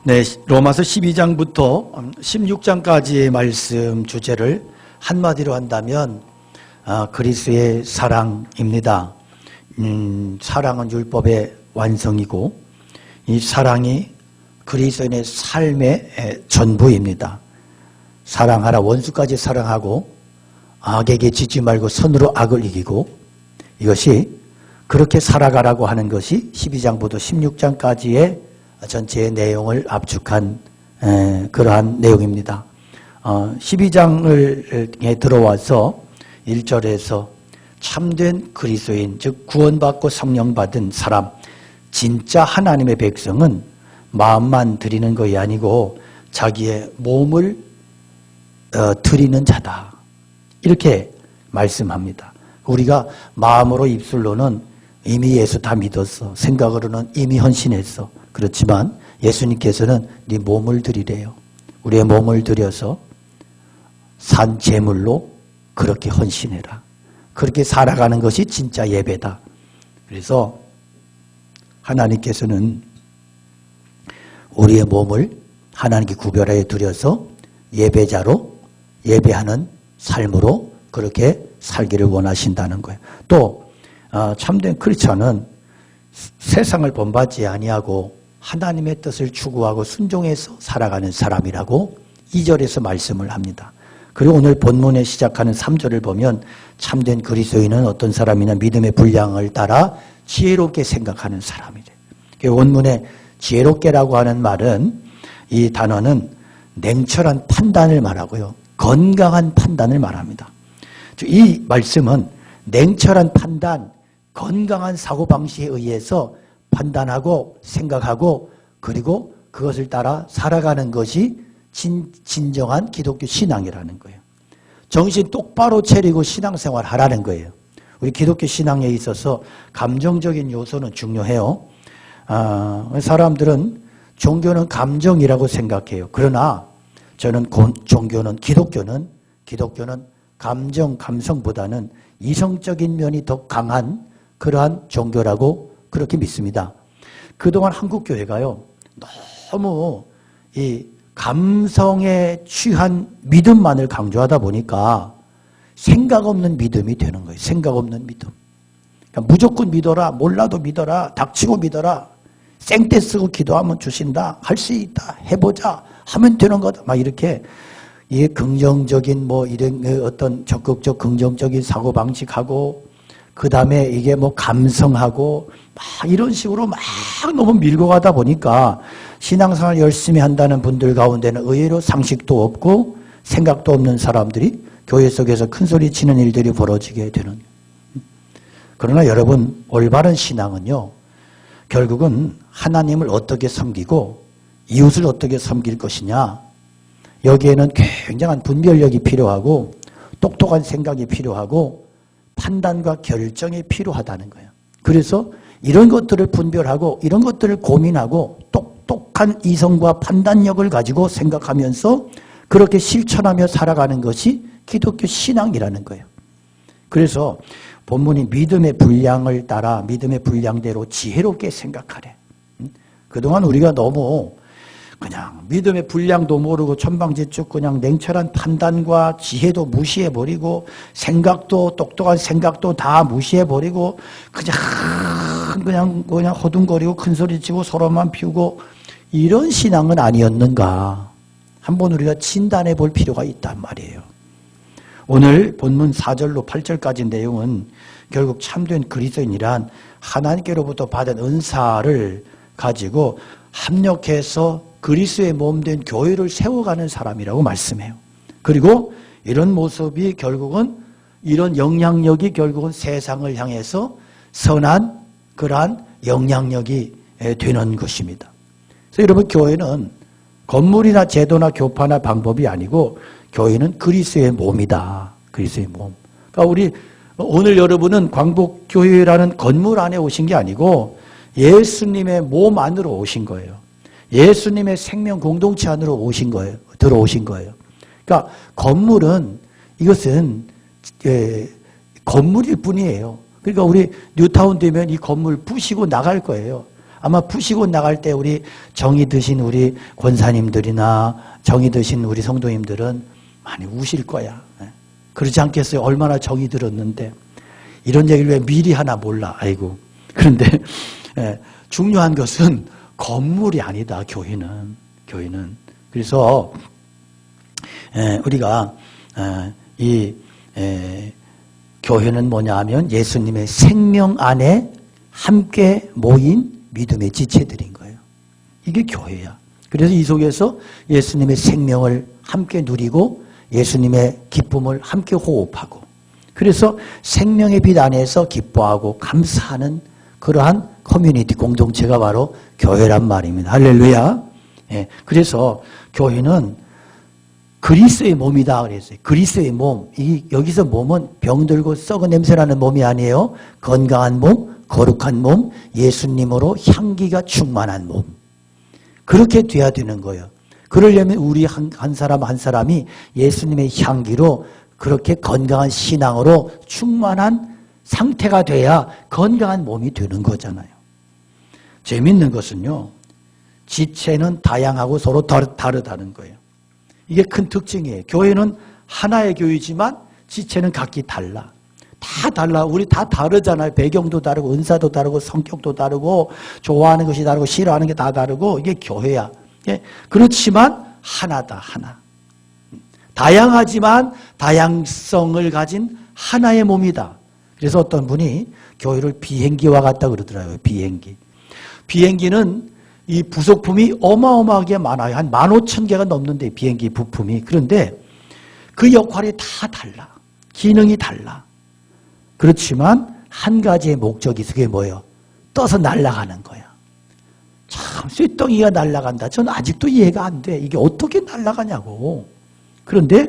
네, 로마서 12장부터 16장까지의 말씀 주제를 한마디로 한다면 그리스도의 사랑입니다. 사랑은 율법의 완성이고 이 사랑이 그리스도인의 삶의 전부입니다. 사랑하라, 원수까지 사랑하고 악에게 지지 말고 선으로 악을 이기고, 이것이 그렇게 살아가라고 하는 것이 12장부터 16장까지의 전체의 내용을 압축한 그러한 내용입니다. 12장에 들어와서 1절에서 참된 그리스도인, 즉 구원받고 성령 받은 사람, 진짜 하나님의 백성은 마음만 드리는 것이 아니고 자기의 몸을 드리는 자다, 이렇게 말씀합니다. 우리가 마음으로 입술로는 이미 예수 다 믿었어, 생각으로는 이미 헌신했어. 그렇지만 예수님께서는 네 몸을 드리래요. 우리의 몸을 드려서 산 제물로 그렇게 헌신해라. 그렇게 살아가는 것이 진짜 예배다. 그래서 하나님께서는 우리의 몸을 하나님께 구별하여 드려서 예배자로, 예배하는 삶으로 그렇게 살기를 원하신다는 거예요. 또 참된 크리스찬은 세상을 본받지 아니하고 하나님의 뜻을 추구하고 순종해서 살아가는 사람이라고 2절에서 말씀을 합니다. 그리고 오늘 본문에 시작하는 3절을 보면 참된 그리스도인은 어떤 사람이냐, 믿음의 분량을 따라 지혜롭게 생각하는 사람이래. 원문에 지혜롭게라고 하는 말은, 이 단어는 냉철한 판단을 말하고요, 건강한 판단을 말합니다. 이 말씀은 냉철한 판단, 건강한 사고방식에 의해서 판단하고 생각하고 그리고 그것을 따라 살아가는 것이 진정한 기독교 신앙이라는 거예요. 정신 똑바로 차리고 신앙생활 하라는 거예요. 우리 기독교 신앙에 있어서 감정적인 요소는 중요해요. 사람들은 종교는 감정이라고 생각해요. 그러나 저는 기독교는 감정, 감성보다는 이성적인 면이 더 강한 그러한 종교라고 그렇게 믿습니다. 그동안 한국교회가요, 너무 이 감성에 취한 믿음만을 강조하다 보니까 생각 없는 믿음이 되는 거예요. 생각 없는 믿음. 그러니까 무조건 믿어라, 몰라도 믿어라, 닥치고 믿어라, 생떼 쓰고 기도하면 주신다, 할 수 있다, 해보자, 하면 되는 거다, 막 이렇게 이게 긍정적인 이런 어떤 적극적 긍정적인 사고방식하고, 그 다음에 이게 감성하고 막 이런 식으로 막 너무 밀고 가다 보니까 신앙생활 열심히 한다는 분들 가운데는 의외로 상식도 없고 생각도 없는 사람들이 교회 속에서 큰 소리 치는 일들이 벌어지게 되는. 그러나 여러분, 올바른 신앙은요, 결국은 하나님을 어떻게 섬기고 이웃을 어떻게 섬길 것이냐, 여기에는 굉장한 분별력이 필요하고 똑똑한 생각이 필요하고 판단과 결정이 필요하다는 거예요. 그래서 이런 것들을 분별하고 이런 것들을 고민하고 똑똑한 이성과 판단력을 가지고 생각하면서 그렇게 실천하며 살아가는 것이 기독교 신앙이라는 거예요. 그래서 본문이 믿음의 분량을 따라 믿음의 분량대로 지혜롭게 생각하래. 그동안 우리가 너무 그냥 믿음의 분량도 모르고 천방지축 그냥 냉철한 판단과 지혜도 무시해버리고 생각도, 똑똑한 생각도 다 무시해버리고 그냥 허둥거리고 큰소리치고 서로만 피우고 이런 신앙은 아니었는가, 한번 우리가 진단해 볼 필요가 있단 말이에요. 오늘 본문 4절로 8절까지 내용은 결국 참된 그리스도인이란 하나님께로부터 받은 은사를 가지고 합력해서 그리스도의 몸된 교회를 세워가는 사람이라고 말씀해요. 그리고 이런 모습이 결국은, 이런 영향력이 결국은 세상을 향해서 선한 그러한 영향력이 되는 것입니다. 그래서 여러분, 교회는 건물이나 제도나 교파나 방법이 아니고 교회는 그리스도의 몸이다. 그리스도의 몸. 그러니까 오늘 여러분은 광복교회라는 건물 안에 오신 게 아니고 예수님의 몸 안으로 오신 거예요. 예수님의 생명 공동체 안으로 오신 거예요. 들어오신 거예요. 그러니까 건물은, 이것은 건물일 뿐이에요. 그러니까 우리 뉴타운 되면 이 건물 부시고 나갈 거예요. 아마 푸시고 나갈 때 우리 정이 드신 우리 권사님들이나 정이 드신 우리 성도님들은 많이 우실 거야. 그러지 않겠어요? 얼마나 정이 들었는데. 이런 얘기를 왜 미리 하나 몰라. 아이고. 그런데 중요한 것은 건물이 아니다. 교회는. 그래서 우리가 이 교회는 뭐냐 하면 예수님의 생명 안에 함께 모인 믿음의 지체들인 거예요. 이게 교회야. 그래서 이 속에서 예수님의 생명을 함께 누리고 예수님의 기쁨을 함께 호흡하고 그래서 생명의 빛 안에서 기뻐하고 감사하는 그러한 커뮤니티 공동체가 바로 교회란 말입니다. 할렐루야. 그래서 교회는 그리스도의 몸이다 그랬어요. 그리스도의 몸. 여기서 몸은 병들고 썩은 냄새나는 몸이 아니에요. 건강한 몸, 거룩한 몸, 예수님으로 향기가 충만한 몸. 그렇게 돼야 되는 거예요. 그러려면 우리 한 사람 한 사람이 예수님의 향기로 그렇게 건강한 신앙으로 충만한 상태가 돼야 건강한 몸이 되는 거잖아요. 재밌는 것은요. 지체는 다양하고 서로 다르다는 거예요. 이게 큰 특징이에요. 교회는 하나의 교회지만 지체는 각기 달라. 다 달라. 우리 다 다르잖아요. 배경도 다르고 은사도 다르고 성격도 다르고 좋아하는 것이 다르고 싫어하는 게 다 다르고 이게 교회야. 그렇지만 하나다. 하나. 다양하지만 다양성을 가진 하나의 몸이다. 그래서 어떤 분이 교회를 비행기와 같다 그러더라고요. 비행기는 이 부속품이 어마어마하게 많아요. 한 15,000개가 넘는데 비행기 부품이. 그런데 그 역할이 다 달라. 기능이 달라. 그렇지만 한 가지의 목적이 그게 뭐예요? 떠서 날아가는 거야. 참 쇳덩이가 날아간다. 전 아직도 이해가 안 돼. 이게 어떻게 날아가냐고. 그런데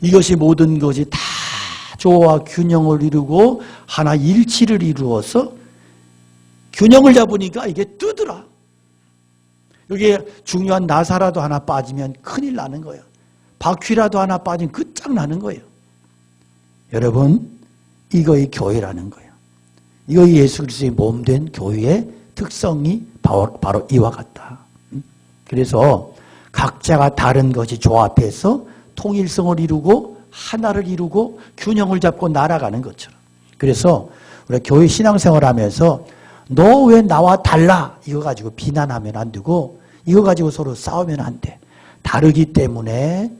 이것이 모든 것이 다 조화 균형을 이루고 하나 일치를 이루어서 균형을 잡으니까 이게 뜨더라. 여기에 중요한 나사라도 하나 빠지면 큰일 나는 거예요. 바퀴라도 하나 빠지면 끝장나는 거예요. 여러분, 이거의 교회라는 거예요. 이거 예수 그리스도의 몸된 교회의 특성이 바로 이와 같다. 그래서 각자가 다른 것이 조합해서 통일성을 이루고 하나를 이루고 균형을 잡고 날아가는 것처럼. 그래서 우리가 교회 신앙생활 하면서 너 왜 나와 달라? 이거 가지고 비난하면 안 되고 이거 가지고 서로 싸우면 안 돼. 다르기 때문에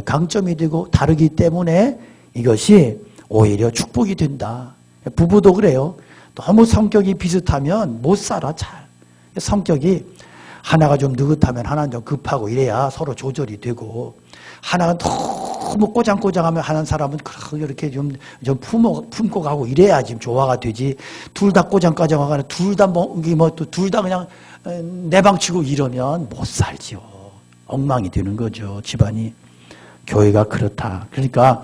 강점이 되고 다르기 때문에 이것이 오히려 축복이 된다. 부부도 그래요. 너무 성격이 비슷하면 못 살아 잘. 성격이 하나가 좀 느긋하면 하나는 좀 급하고 이래야 서로 조절이 되고 하나가 너무 꼬장꼬장하면 하는 사람은 이렇게 좀 품고 가고 이래야 지금 조화가 되지. 둘 다 꼬장꼬장하거나 둘 다 그냥 내방치고 이러면 못 살지요. 엉망이 되는 거죠. 집안이. 교회가 그렇다. 그러니까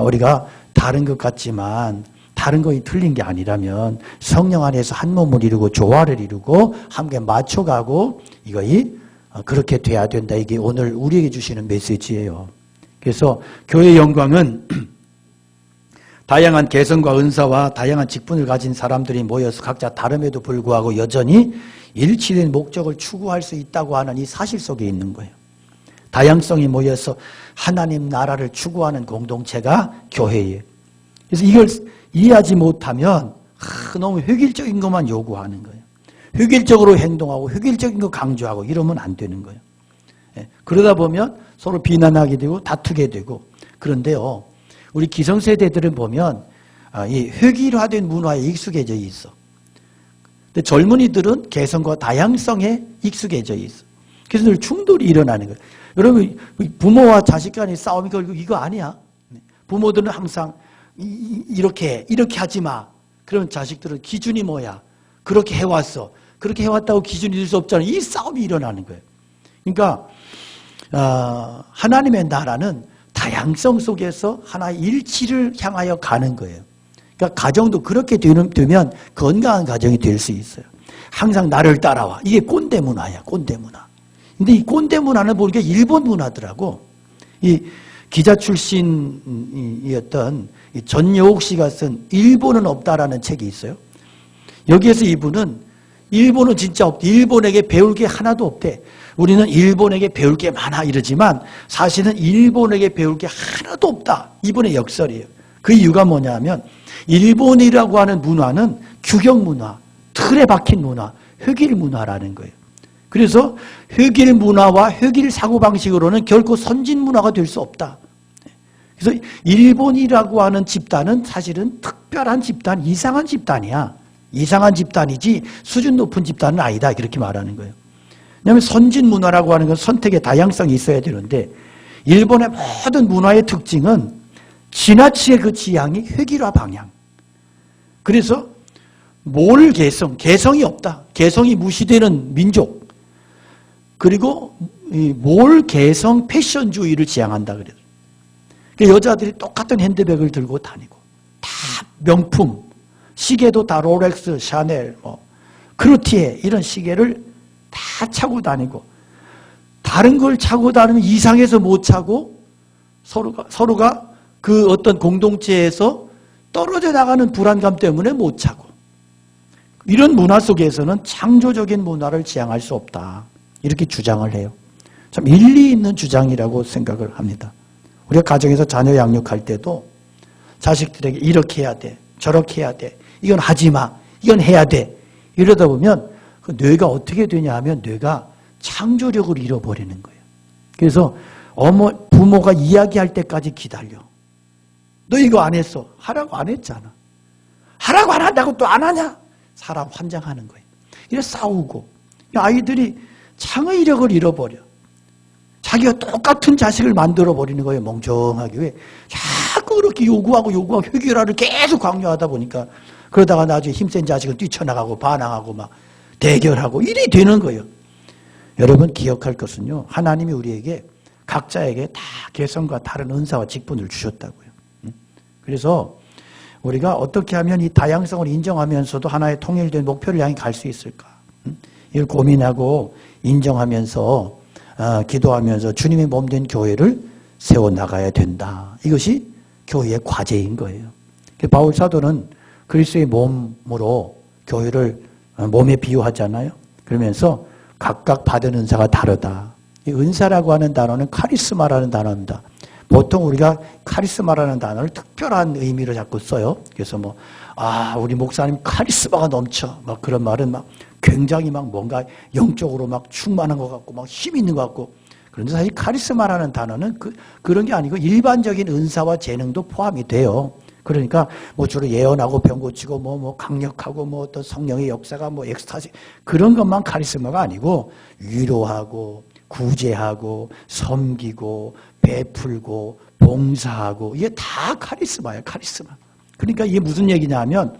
우리가 다른 것 같지만 다른 것이 틀린 게 아니라면 성령 안에서 한 몸을 이루고 조화를 이루고 함께 맞춰가고 이거이 그렇게 돼야 된다. 이게 오늘 우리에게 주시는 메시지예요. 그래서 교회의 영광은 다양한 개성과 은사와 다양한 직분을 가진 사람들이 모여서 각자 다름에도 불구하고 여전히 일치된 목적을 추구할 수 있다고 하는 이 사실 속에 있는 거예요. 다양성이 모여서 하나님 나라를 추구하는 공동체가 교회예요. 그래서 이걸 이해하지 못하면 너무 획일적인 것만 요구하는 거예요. 획일적으로 행동하고 획일적인 거 강조하고 이러면 안 되는 거예요. 그러다 보면 서로 비난하게 되고 다투게 되고. 그런데요, 우리 기성세대들은 보면 이 획일화된 문화에 익숙해져 있어. 근데 젊은이들은 개성과 다양성에 익숙해져 있어. 그래서 늘 충돌이 일어나는 거예요. 여러분, 부모와 자식 간의 싸움이 결국 이거 아니야. 부모들은 항상 이렇게 하지 마. 그러면 자식들은 기준이 뭐야? 그렇게 해왔어. 그렇게 해왔다고 기준이 될 수 없잖아. 이 싸움이 일어나는 거예요. 그러니까 하나님의 나라는 다양성 속에서 하나의 일치를 향하여 가는 거예요. 그러니까 가정도 그렇게 되면 건강한 가정이 될 수 있어요. 항상 나를 따라와. 이게 꼰대 문화야. 꼰대 문화. 근데 이 꼰대 문화는 보니까 일본 문화더라고. 이 기자 출신이었던 전여옥 씨가 쓴 일본은 없다라는 책이 있어요. 여기에서 이분은 일본은 진짜 없대. 일본에게 배울 게 하나도 없대. 우리는 일본에게 배울 게 많아 이러지만 사실은 일본에게 배울 게 하나도 없다. 이번의 역설이에요. 그 이유가 뭐냐면 일본이라고 하는 문화는 규격 문화, 틀에 박힌 문화, 획일 문화라는 거예요. 그래서 획일 문화와 획일 사고방식으로는 결코 선진 문화가 될 수 없다. 그래서 일본이라고 하는 집단은 사실은 특별한 집단, 이상한 집단이야. 이상한 집단이지 수준 높은 집단은 아니다. 이렇게 말하는 거예요. 왜냐하면 선진 문화라고 하는 건 선택의 다양성이 있어야 되는데 일본의 모든 문화의 특징은 지나치게 그 지향이 획일화 방향. 그래서 개성이 없다. 개성이 무시되는 민족. 그리고 개성 패션주의를 지향한다 그래요. 그러니까 여자들이 똑같은 핸드백을 들고 다니고 다 명품, 시계도 다 롤렉스, 샤넬, 크루티에 이런 시계를 다 차고 다니고 다른 걸 차고 다니면 이상해서 못 차고 서로가 그 어떤 공동체에서 떨어져 나가는 불안감 때문에 못 차고 이런 문화 속에서는 창조적인 문화를 지향할 수 없다. 이렇게 주장을 해요. 참 일리 있는 주장이라고 생각을 합니다. 우리가 가정에서 자녀 양육할 때도 자식들에게 이렇게 해야 돼. 저렇게 해야 돼. 이건 하지 마. 이건 해야 돼. 이러다 보면 그 뇌가 어떻게 되냐 하면 뇌가 창조력을 잃어버리는 거예요. 그래서 부모가 이야기할 때까지 기다려. 너 이거 안 했어. 하라고 안 했잖아. 하라고 안 한다고 또 안 하냐? 사람 환장하는 거예요. 이래서 싸우고 아이들이 창의력을 잃어버려. 자기가 똑같은 자식을 만들어버리는 거예요. 멍청하게. 왜? 자꾸 그렇게 요구하고 획일화를 계속 강요하다 보니까 그러다가 나중에 힘센 자식은 뛰쳐나가고 반항하고 막 대결하고 이래 되는 거예요. 여러분 기억할 것은요. 하나님이 우리에게 각자에게 다 개성과 다른 은사와 직분을 주셨다고요. 그래서 우리가 어떻게 하면 이 다양성을 인정하면서도 하나의 통일된 목표를 향해 갈 수 있을까? 이걸 고민하고 인정하면서 기도하면서 주님의 몸된 교회를 세워나가야 된다. 이것이 교회의 과제인 거예요. 바울 사도는 그리스도의 몸으로 교회를 몸에 비유하잖아요. 그러면서 각각 받은 은사가 다르다. 이 은사라고 하는 단어는 카리스마라는 단어입니다. 보통 우리가 카리스마라는 단어를 특별한 의미로 자꾸 써요. 그래서 우리 목사님 카리스마가 넘쳐. 막 그런 말은 막 굉장히 막 뭔가 영적으로 막 충만한 것 같고 막 힘 있는 것 같고. 그런데 사실 카리스마라는 단어는 그런 게 아니고 일반적인 은사와 재능도 포함이 돼요. 그러니까 주로 예언하고 병 고치고 강력하고 어떤 성령의 역사가 엑스타시 그런 것만 카리스마가 아니고 위로하고 구제하고 섬기고 베풀고 봉사하고 이게 다 카리스마예요. 카리스마. 그러니까 이게 무슨 얘기냐 하면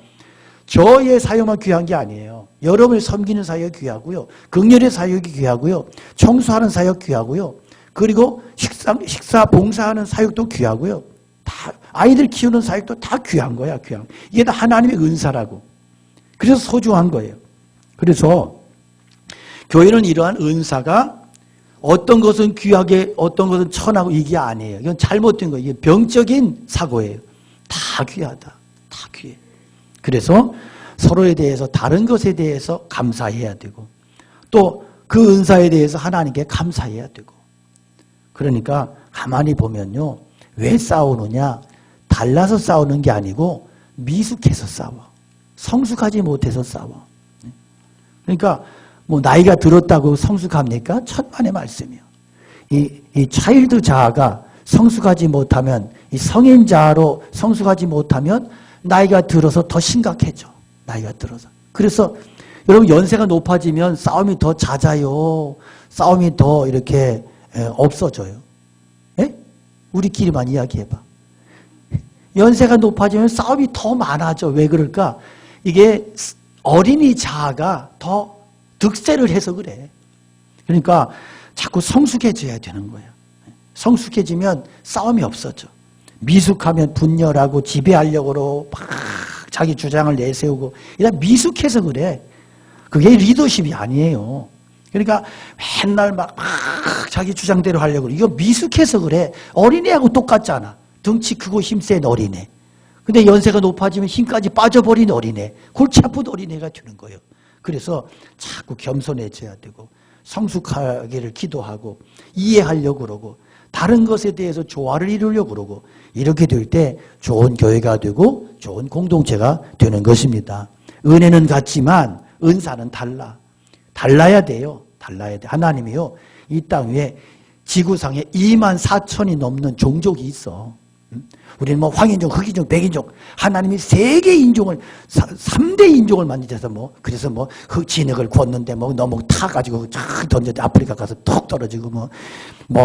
저의 사역만 귀한 게 아니에요. 여러분을 섬기는 사역이 귀하고요. 긍휼의 사역이 귀하고요. 청소하는 사역 귀하고요. 그리고 식사 봉사하는 사역도 귀하고요. 다 아이들 키우는 사역도 다 귀한 거야. 귀한. 이게 다 하나님의 은사라고. 그래서 소중한 거예요. 그래서 교회는 이러한 은사가 어떤 것은 귀하게 어떤 것은 천하고 이게 아니에요. 이건 잘못된 거예요. 이게 병적인 사고예요. 다 귀하다. 다 귀해. 그래서 서로에 대해서 다른 것에 대해서 감사해야 되고 또 그 은사에 대해서 하나님께 감사해야 되고 그러니까 가만히 보면요. 왜 싸우느냐? 달라서 싸우는 게 아니고 미숙해서 싸워. 성숙하지 못해서 싸워. 그러니까 나이가 들었다고 성숙합니까? 천만의 말씀이요. 이 차일드 자아가 성숙하지 못하면 이 성인 자아로 성숙하지 못하면 나이가 들어서 더 심각해져. 나이가 들어서. 그래서 여러분 연세가 높아지면 싸움이 더 잦아요. 싸움이 더 이렇게 없어져요. 예? 우리끼리만 이야기해봐. 연세가 높아지면 싸움이 더 많아져. 왜 그럴까? 이게 어린이 자아가 더 득세를 해서 그래. 그러니까 자꾸 성숙해져야 되는 거예요. 성숙해지면 싸움이 없어져. 미숙하면 분열하고 지배하려고 막 자기 주장을 내세우고 이런 미숙해서 그래. 그게 리더십이 아니에요. 그러니까 맨날 막 자기 주장대로 하려고 그래. 이거 미숙해서 그래. 어린애하고 똑같잖아. 덩치 크고 힘센 어린애. 근데 연세가 높아지면 힘까지 빠져버린 어린애. 골치 아픈 어린애가 되는 거예요. 그래서 자꾸 겸손해져야 되고 성숙하기를 기도하고 이해하려고 그러고 다른 것에 대해서 조화를 이루려고 그러고 이렇게 될 때 좋은 교회가 되고 좋은 공동체가 되는 것입니다. 은혜는 같지만 은사는 달라. 달라야 돼요. 달라야 돼. 하나님이요. 이 땅 위에 지구상에 2만 4천이 넘는 종족이 있어. 우리는 뭐 황인종, 흑인종, 백인종 하나님이 3개 인종을 3대 인종을 만드셔서 그래서 진흙을 구웠는데 너무 타가지고 쫙 던져 아프리카 가서 툭 떨어지고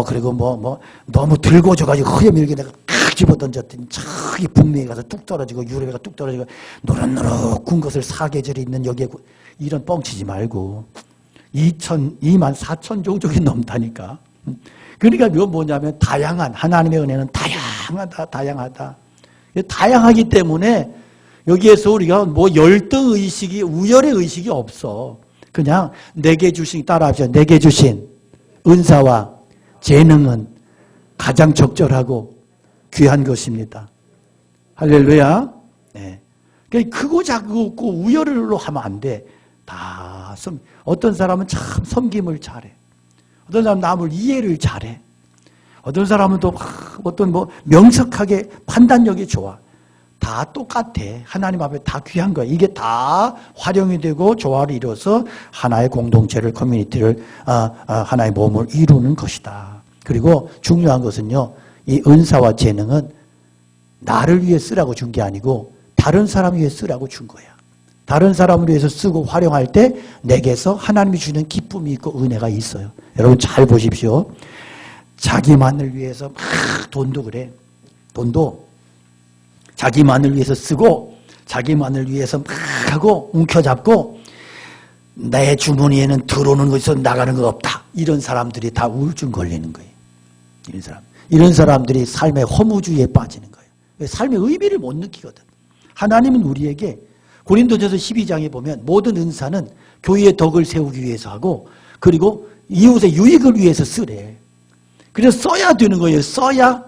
그리고 너무 들고 져가지고 허여밀게 내가 탁 집어 던졌더니 저기 북미에 가서 뚝 떨어지고 유럽에 가서 뚝 떨어지고 노릇노릇 군 것을 사계절이 있는 여기에 이런 뻥치지 말고 2만 4천 종족이 넘다니까. 그러니까 이건 뭐냐면 다양한 하나님의 은혜는 다양하다. 다양하기 때문에 여기에서 우리가 열등 의식이 우열의 의식이 없어. 그냥 내게 주신 따라하죠. 내게 주신 은사와 재능은 가장 적절하고 귀한 것입니다. 할렐루야. 네. 크고 작고 우열로 하면 안 돼. 다 어떤 사람은 참 섬김을 잘해. 어떤 사람은 남을 이해를 잘해. 어떤 사람은 또 명석하게 판단력이 좋아. 다 똑같아. 하나님 앞에 다 귀한 거야. 이게 다 활용이 되고 조화를 이뤄서 하나의 공동체를 커뮤니티를 하나의 몸을 이루는 것이다. 그리고 중요한 것은요. 이 은사와 재능은 나를 위해 쓰라고 준 게 아니고 다른 사람을 위해 쓰라고 준 거야. 다른 사람을 위해서 쓰고 활용할 때 내게서 하나님이 주는 기쁨이 있고 은혜가 있어요. 여러분 잘 보십시오. 자기만을 위해서 돈도 그래. 돈도 자기만을 위해서 쓰고 자기만을 위해서 하고 움켜잡고 내 주머니에는 들어오는 것에서 나가는 거 없다. 이런 사람들이 다 우울증 걸리는 거예요. 이런 사람들이 삶의 허무주의에 빠지는 거예요. 삶의 의미를 못 느끼거든. 하나님은 우리에게 고린도전서 12장에 보면 모든 은사는 교회의 덕을 세우기 위해서 하고 그리고 이웃의 유익을 위해서 쓰래. 그래서 써야 되는 거예요. 써야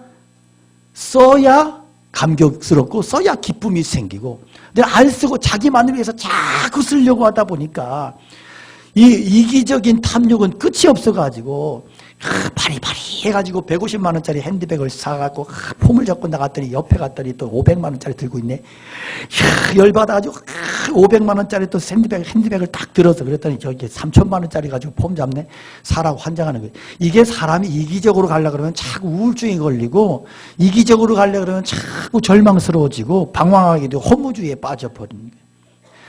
감격스럽고 써야 기쁨이 생기고 내가 안 쓰고 자기만을 위해서 자꾸 쓰려고 하다 보니까 이 이기적인 탐욕은 끝이 없어가지고 바리바리 해가지고 150만 원짜리 핸드백을 사갖고 폼을 잡고 나갔더니 옆에 갔더니 또 500만 원짜리 들고 있네. 열받아가지고 500만 원짜리 또 핸드백을 딱 들어서 그랬더니 저기 3천만 원짜리 가지고 폼 잡네. 사람 환장하는 거예요. 이게 사람이 이기적으로 가려고 그러면 자꾸 우울증이 걸리고 이기적으로 가려고 그러면 자꾸 절망스러워지고 방황하게 되고 허무주의에 빠져버리는 거예요.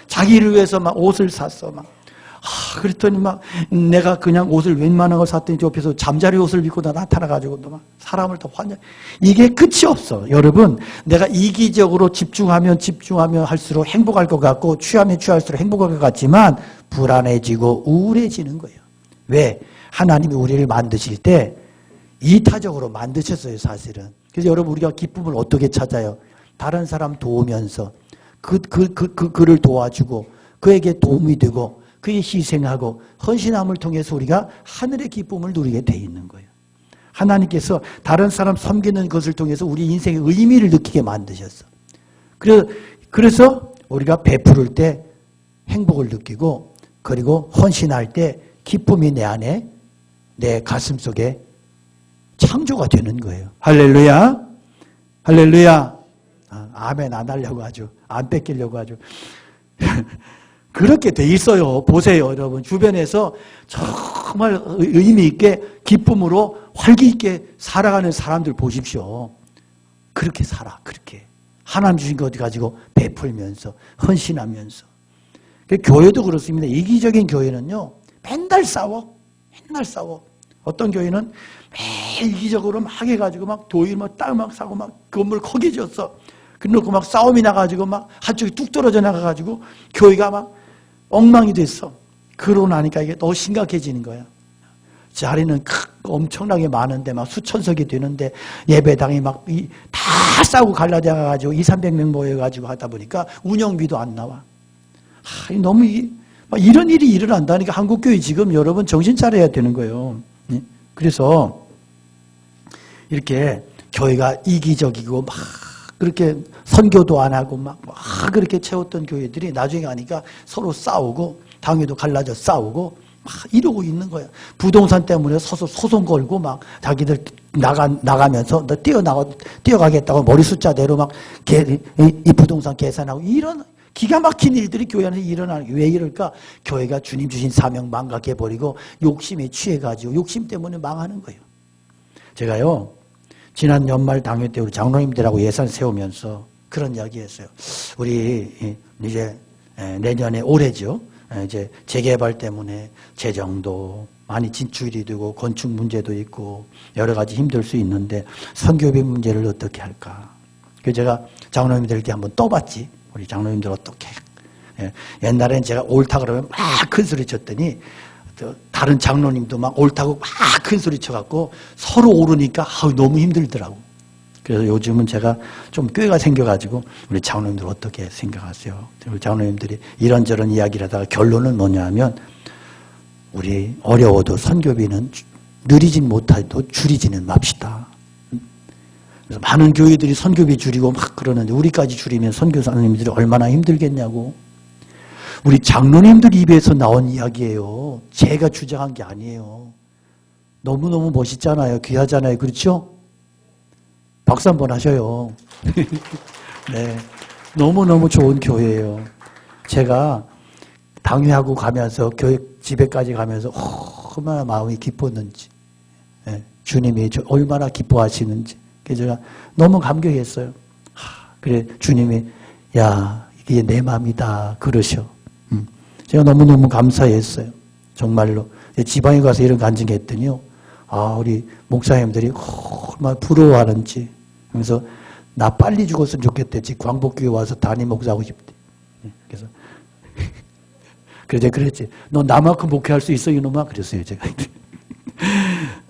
자기를 위해서 막 옷을 샀어. 그랬더니 내가 그냥 옷을 웬만한 걸 샀더니 저 옆에서 잠자리 옷을 입고 나타나가지고 막 사람을 더 환장. 이게 끝이 없어. 여러분, 내가 이기적으로 집중하면 할수록 행복할 것 같고 취하면 취할수록 행복할 것 같지만 불안해지고 우울해지는 거예요. 왜? 하나님이 우리를 만드실 때 이타적으로 만드셨어요, 사실은. 그래서 여러분, 우리가 기쁨을 어떻게 찾아요? 다른 사람 도우면서 그를 도와주고 그에게 도움이 되고 그의 희생하고 헌신함을 통해서 우리가 하늘의 기쁨을 누리게 돼 있는 거예요. 하나님께서 다른 사람 섬기는 것을 통해서 우리 인생의 의미를 느끼게 만드셨어. 그래서 우리가 베풀을 때 행복을 느끼고 그리고 헌신할 때 기쁨이 내 안에 내 가슴 속에 창조가 되는 거예요. 할렐루야. 할렐루야. 아멘 안 하려고 아주 안 뺏기려고 아주 그렇게 돼 있어요. 보세요, 여러분. 주변에서 정말 의미 있게 기쁨으로 활기 있게 살아가는 사람들 보십시오. 그렇게 살아, 그렇게. 하나님 주신 것 가지고 베풀면서, 헌신하면서. 교회도 그렇습니다. 이기적인 교회는요, 맨날 싸워. 어떤 교회는 매일 이기적으로 막 해가지고 막 도일 땅 막 사고 막 건물 크게 지었어. 그래놓고 막 싸움이 나가지고 막 한쪽이 뚝 떨어져 나가가지고 교회가 막 엉망이 됐어. 그러고 나니까 이게 더 심각해지는 거야. 자리는 엄청나게 많은데 막 수천석이 되는데 예배당이 막 다 싸우고 갈라져가지고 200~300명 모여가지고 하다 보니까 운영비도 안 나와. 너무 이런 일이 일어난다니까 한국교회 지금 여러분 정신 차려야 되는 거예요. 그래서 이렇게 교회가 이기적이고 막 그렇게 선교도 안 하고 막 그렇게 채웠던 교회들이 나중에 가니까 서로 싸우고 당회도 갈라져 싸우고 막 이러고 있는 거야. 부동산 때문에 소송 걸고 막 자기들 나가면서 너 뛰어가겠다고 머리 숫자대로 막 이 부동산 계산하고 이런 기가 막힌 일들이 교회 안에서 일어나는 게 왜 이럴까? 교회가 주님 주신 사명 망각해버리고 욕심에 취해가지고 욕심 때문에 망하는 거예요. 제가요, 지난 연말 당회 때 우리 장로님들하고 예산 세우면서 그런 이야기 했어요. 우리 이제 내년에 올해죠. 이제 재개발 때문에 재정도 많이 진출이 되고 건축 문제도 있고 여러 가지 힘들 수 있는데 선교비 문제를 어떻게 할까? 그래서 제가 장로님들께 한번 떠봤지. 우리 장로님들 어떻게? 옛날엔 제가 옳다 그러면 막 큰 소리 쳤더니 다른 장로님도 막 옳다고 막 큰 소리 쳐갖고 서로 오르니까 너무 힘들더라고. 그래서 요즘은 제가 좀 꾀가 생겨가지고 우리 장로님들 어떻게 생각하세요? 우리 장로님들이 이런저런 이야기를 하다가 결론은 뭐냐면 우리 어려워도 선교비는 늘리진 못해도 줄이지는 맙시다. 그래서 많은 교회들이 선교비 줄이고 막 그러는데 우리까지 줄이면 선교사님들이 얼마나 힘들겠냐고. 우리 장로님들 입에서 나온 이야기예요. 제가 주장한 게 아니에요. 너무너무 멋있잖아요. 귀하잖아요. 그렇죠? 박수 한번 하셔요. 네, 너무너무 좋은 교회예요. 제가 당회하고 가면서 교회 집에까지 가면서 얼마나 마음이 기뻤는지, 주님이 얼마나 기뻐하시는지 제가 너무 감격했어요. 그래 주님이 야 이게 내 마음이다 그러셔. 제가 너무너무 감사했어요. 정말로 지방에 가서 이런 간증했더니요. 우리 목사님들이 얼마나 부러워하는지. 그래서 나 빨리 죽었으면 좋겠대. 광복교회 와서 담임 목사하고 싶대. 그래서 그래서 그랬지. 너 나만큼 목회할 수 있어 이놈아? 그랬어요 제가.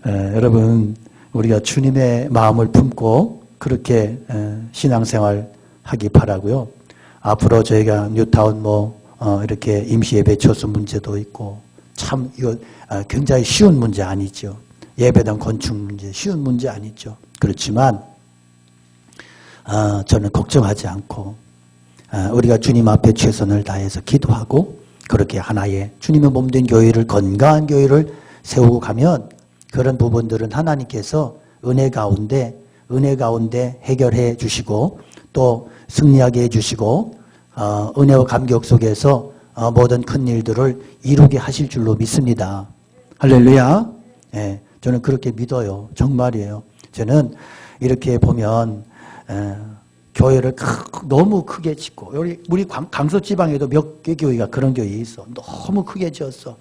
여러분 우리가 주님의 마음을 품고 그렇게 신앙생활 하기 바라고요. 앞으로 저희가 뉴타운 이렇게 임시예배 처수 문제도 있고 참 이거 굉장히 쉬운 문제 아니죠. 예배당 건축 문제 쉬운 문제 아니죠. 그렇지만 저는 걱정하지 않고 우리가 주님 앞에 최선을 다해서 기도하고 그렇게 하나의 주님의 몸된 교회를 건강한 교회를 세우고 가면 그런 부분들은 하나님께서 은혜 가운데 해결해 주시고 또 승리하게 해주시고 은혜와 감격 속에서 모든 큰 일들을 이루게 하실 줄로 믿습니다. 할렐루야. 예, 저는 그렇게 믿어요. 정말이에요. 저는 이렇게 보면 교회를 너무 크게 짓고 우리 강서지방에도 몇 개 교회가 그런 교회 있어. 너무 크게 지었어.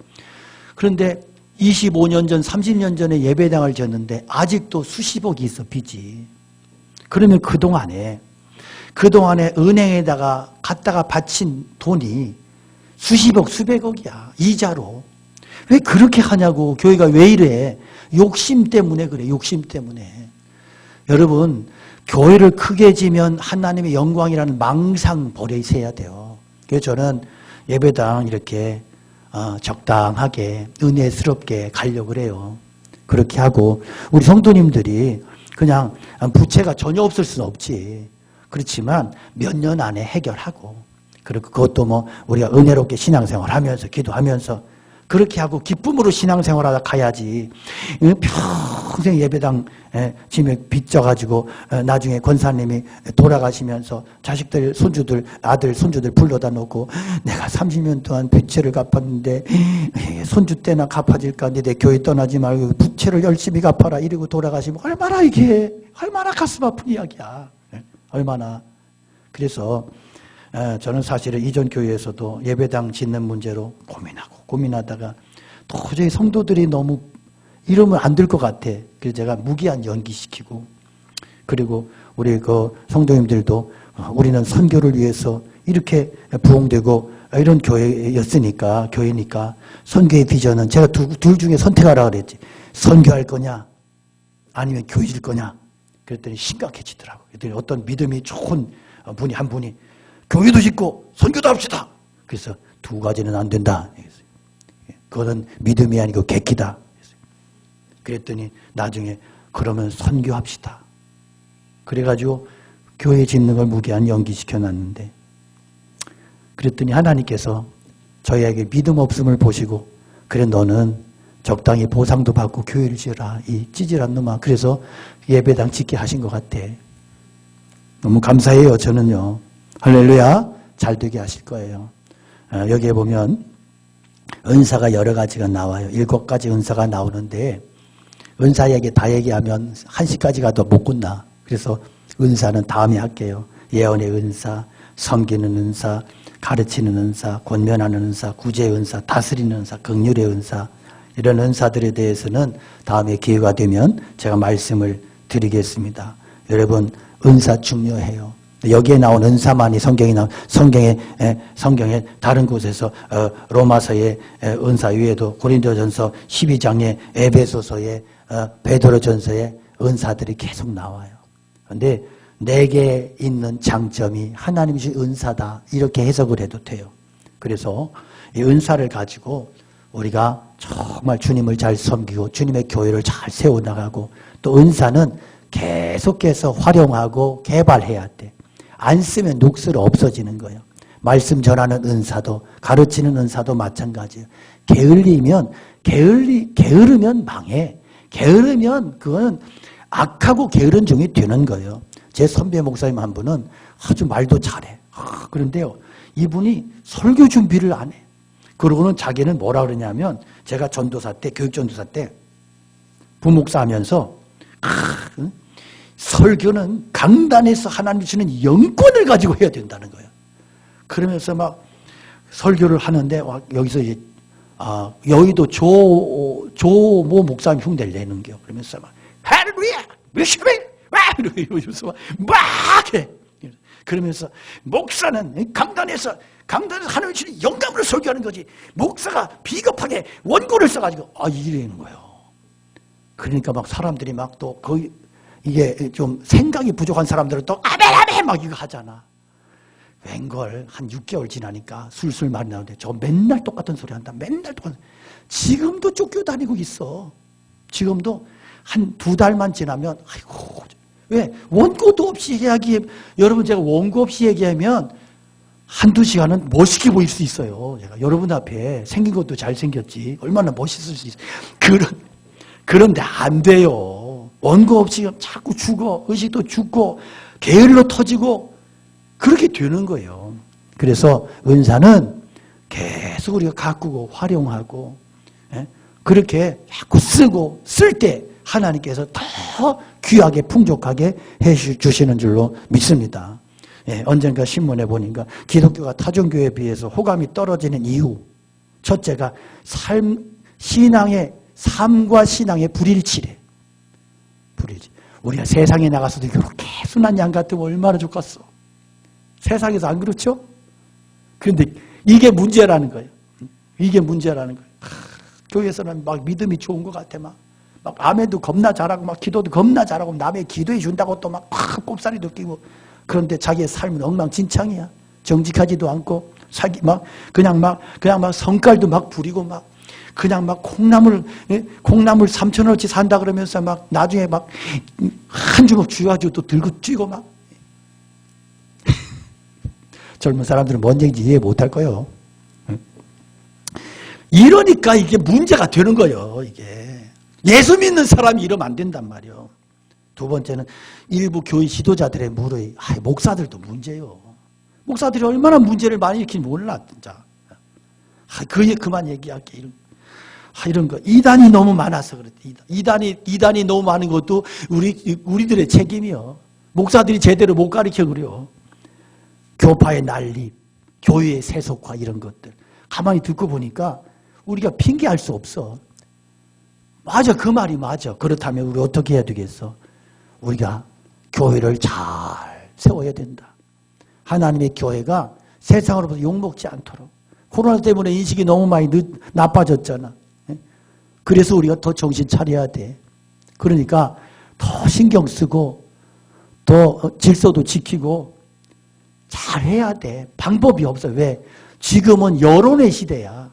그런데 25년 전 30년 전에 예배당을 지었는데 아직도 수십억이 있어 빚이. 그러면 그동안에 은행에다가 갖다가 바친 돈이 수십억 수백억이야. 이자로. 왜 그렇게 하냐고. 교회가 왜 이래. 욕심 때문에 그래. 욕심 때문에. 여러분 교회를 크게 지면 하나님의 영광이라는 망상 버리셔야 돼요. 그래서 저는 예배당 이렇게 적당하게 은혜스럽게 가려고 그래요. 그렇게 하고 우리 성도님들이 그냥 부채가 전혀 없을 수는 없지. 그렇지만 몇 년 안에 해결하고 그리고 그것도 우리가 은혜롭게 신앙생활하면서 기도하면서 그렇게 하고 기쁨으로 신앙생활하다 가야지. 평생 예배당 짐에 빚져가지고 나중에 권사님이 돌아가시면서 자식들, 손주들, 아들, 손주들 불러다 놓고 내가 30년 동안 부채를 갚았는데 손주 때나 갚아질까 하는데 내 교회 떠나지 말고 부채를 열심히 갚아라 이러고 돌아가시면 얼마나 가슴 아픈 이야기야. 얼마나. 그래서 저는 사실은 이전 교회에서도 예배당 짓는 문제로 고민하다가 도저히 성도들이 너무 이러면 안 될 것 같아. 그래서 제가 무기한 연기시키고 그리고 우리 그 성도님들도 우리는 선교를 위해서 이렇게 부흥되고 이런 교회니까 선교의 비전은 제가 둘 중에 선택하라 그랬지. 선교할 거냐 아니면 교회질 거냐. 그랬더니 심각해지더라고요. 그랬더니 어떤 믿음이 좋은 분이 한 분이 교회도 짓고 선교도 합시다. 그래서 두 가지는 안 된다. 그거는 믿음이 아니고 객기다. 그랬더니 나중에 그러면 선교합시다. 그래가지고 교회 짓는 걸 무기한 연기시켜 놨는데 그랬더니 하나님께서 저희에게 믿음 없음을 보시고 그래 너는 적당히 보상도 받고 교회를 지어라 이 찌질한 놈아. 그래서 예배당 짓게 하신 것 같아. 너무 감사해요. 저는요. 할렐루야. 잘 되게 하실 거예요. 여기에 보면 은사가 여러 가지가 나와요. 7가지 은사가 나오는데 은사 얘기 다 얘기하면 1시까지 가도 못 끝나. 그래서 은사는 다음에 할게요. 예언의 은사, 섬기는 은사, 가르치는 은사, 권면하는 은사, 구제의 은사, 다스리는 은사, 긍휼의 은사 이런 은사들에 대해서는 다음에 기회가 되면 제가 말씀을 드리겠습니다. 여러분 은사 중요해요. 여기에 나온 은사만이 성경에 다른 곳에서 로마서의 은사 외에도 고린도전서 12장에 에베소서에 베드로전서에 은사들이 계속 나와요. 그런데 내게 있는 장점이 하나님이 주신 은사다 이렇게 해석을 해도 돼요. 그래서 이 은사를 가지고 우리가 정말 주님을 잘 섬기고 주님의 교회를 잘 세워나가고 또 은사는 계속해서 활용하고 개발해야 돼. 안 쓰면 녹슬어 없어지는 거예요. 말씀 전하는 은사도 가르치는 은사도 마찬가지예요. 게으르면 망해. 게으르면 그건 악하고 게으른 종이 되는 거예요. 제 선배 목사님 한 분은 아주 말도 잘해. 그런데요, 이분이 설교 준비를 안 해. 그러고는 자기는 뭐라 그러냐면 제가 전도사 때, 교육전도사 때 부목사 하면서 설교는 강단에서 하나님 주시는 영권을 가지고 해야 된다는 거예요. 그러면서 막 설교를 하는데 여기서 이제 여의도 조모 목사님 흉내를 내는 거예요. 그러면서 막 할렐루야, 미시베, 이러면서 막 해. 그러면서 목사는 강단에서 하나님 주시는 영감으로 설교하는 거지. 목사가 비겁하게 원고를 써가지고 이러는 거예요. 그러니까 막 사람들이 막 또 거의 이게 좀 생각이 부족한 사람들은 또 아멘 막 이거 하잖아. 웬걸 한 6개월 지나니까 술술 말이 나오는데 저 맨날 똑같은 소리 한다. 맨날 똑같은. 지금도 쫓겨다니고 있어. 지금도 한 2달만 지나면 아이고 왜 원고도 없이 여러분 제가 원고 없이 얘기하면 한두 시간은 멋있게 보일 수 있어요. 제가 여러분 앞에 생긴 것도 잘생겼지. 얼마나 멋있을 수 있어요. 그런데 안 돼요. 원고 없이 자꾸 죽어. 의식도 죽고 게을러 터지고 그렇게 되는 거예요. 그래서 은사는 계속 우리가 가꾸고 활용하고 그렇게 자꾸 쓰고 쓸 때 하나님께서 더 귀하게 풍족하게 해주시는 줄로 믿습니다. 언젠가 신문에 보니까 기독교가 타종교에 비해서 호감이 떨어지는 이유 첫째가 삶과 신앙의 불일치래. 우리가 세상에 나가서도 그렇게 순한 양 같으면 얼마나 좋겠어. 세상에서 안 그렇죠? 그런데 이게 문제라는 거예요. 이게 문제라는 거예요. 교회에서는 막 믿음이 좋은 것 같아. 막 아멘도 겁나 잘하고 막 기도도 겁나 잘하고 남의 기도해 준다고 또 막 꼽사리도 끼고 그런데 자기의 삶은 엉망진창이야. 정직하지도 않고 그냥 막 성깔도 막 부리고 막 그냥 막 콩나물 3,000원어치 산다 그러면서 막 나중에 막 한 주먹 쥐어가지고 또 들고 쥐고 막 젊은 사람들은 뭔 얘기인지 이해 못할 거예요. 이러니까 이게 문제가 되는 거예요. 이게 예수 믿는 사람이 이러면 안 된단 말이에요. 두 번째는 일부 교회 지도자들의 무르의 목사들도 문제예요. 목사들이 얼마나 문제를 많이 일으키는지 몰라 진짜. 그만 얘기할게. 이런 거 이단이 너무 많아서 그렇대. 이단이 너무 많은 것도 우리들의 책임이요. 목사들이 제대로 못 가르쳐 그래요. 교파의 난립, 교회의 세속화 이런 것들 가만히 듣고 보니까 우리가 핑계할 수 없어. 맞아, 그 말이 맞아. 그렇다면 우리 어떻게 해야 되겠어? 우리가 교회를 잘 세워야 된다. 하나님의 교회가 세상으로부터 욕먹지 않도록. 코로나 때문에 인식이 너무 많이 나빠졌잖아. 그래서 우리가 더 정신 차려야 돼. 그러니까 더 신경 쓰고 더 질서도 지키고 잘해야 돼. 방법이 없어. 왜? 지금은 여론의 시대야.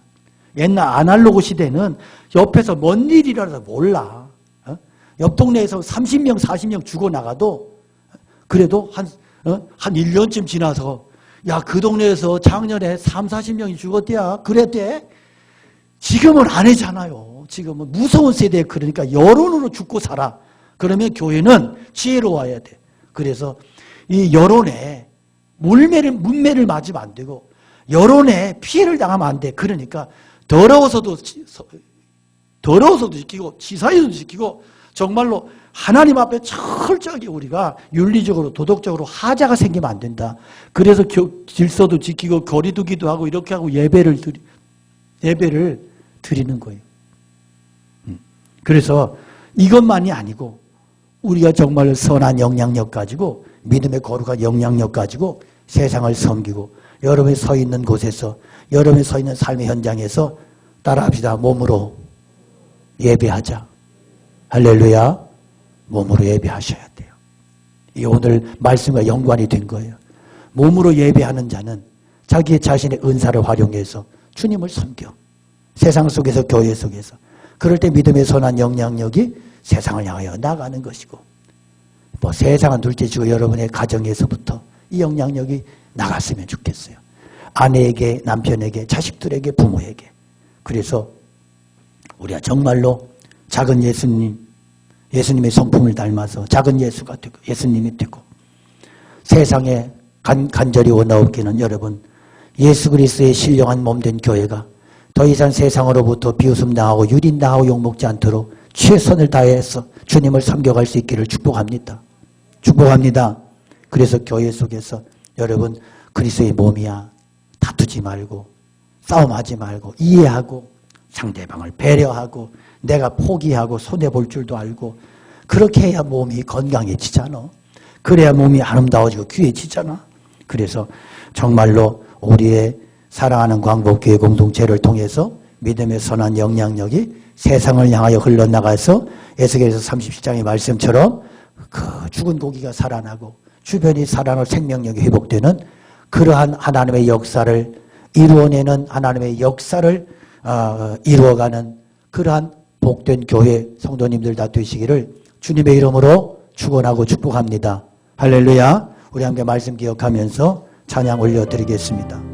옛날 아날로그 시대는 옆에서 뭔 일이라도 몰라. 옆 동네에서 30명, 40명 죽어나가도 그래도 한 1년쯤 지나서 야, 그 동네에서 작년에 30-40명이 죽었대야. 그랬대? 지금은 안 하잖아요. 지금은 무서운 세대에, 그러니까 여론으로 죽고 살아. 그러면 교회는 지혜로워야 돼. 그래서 이 여론에 문매를 맞으면 안 되고, 여론에 피해를 당하면 안 돼. 그러니까 더러워서도 지키고, 지사에서도 지키고, 정말로 하나님 앞에 철저하게 우리가 윤리적으로 도덕적으로 하자가 생기면 안 된다. 그래서 질서도 지키고 거리두기도 하고 이렇게 하고 예배를 드리는 거예요. 그래서 이것만이 아니고 우리가 정말 선한 영향력 가지고 믿음의 거룩한 영향력 가지고 세상을 섬기고, 여러분이 서 있는 곳에서, 여러분이 서 있는 삶의 현장에서 따라합시다. 몸으로 예배하자. 할렐루야. 몸으로 예배하셔야 돼요. 이 오늘 말씀과 연관이 된 거예요. 몸으로 예배하는 자는 자기 자신의 은사를 활용해서 주님을 섬겨. 세상 속에서, 교회 속에서. 그럴 때 믿음의 선한 영향력이 세상을 향하여 나가는 것이고, 뭐 세상은 둘째치고 여러분의 가정에서부터 이 영향력이 나갔으면 좋겠어요. 아내에게, 남편에게, 자식들에게, 부모에게. 그래서 우리가 정말로 작은 예수님의 성품을 닮아서 작은 예수가 되고 예수님이 되고, 세상에 간절히 원하옵기는 여러분, 예수 그리스도의 신령한 몸된 교회가 더 이상 세상으로부터 비웃음 당하고 유린 당하고 욕먹지 않도록 최선을 다해서 주님을 섬겨갈 수 있기를 축복합니다. 축복합니다. 그래서 교회 속에서 여러분, 그리스도의 몸이야. 다투지 말고 싸움하지 말고 이해하고 상대방을 배려하고 내가 포기하고 손해볼 줄도 알고, 그렇게 해야 몸이 건강해지잖아. 그래야 몸이 아름다워지고 귀해지잖아. 그래서 정말로 우리의 사랑하는 광복교회 공동체를 통해서 믿음의 선한 영향력이 세상을 향하여 흘러나가서 에스겔서 37장의 말씀처럼 그 죽은 고기가 살아나고 주변이 살아나고 생명력이 회복되는 그러한 하나님의 역사를 이루어내는, 하나님의 역사를 이루어가는 그러한 복된 교회 성도님들 다 되시기를 주님의 이름으로 축원하고 축복합니다. 할렐루야. 우리 함께 말씀 기억하면서 찬양 올려드리겠습니다.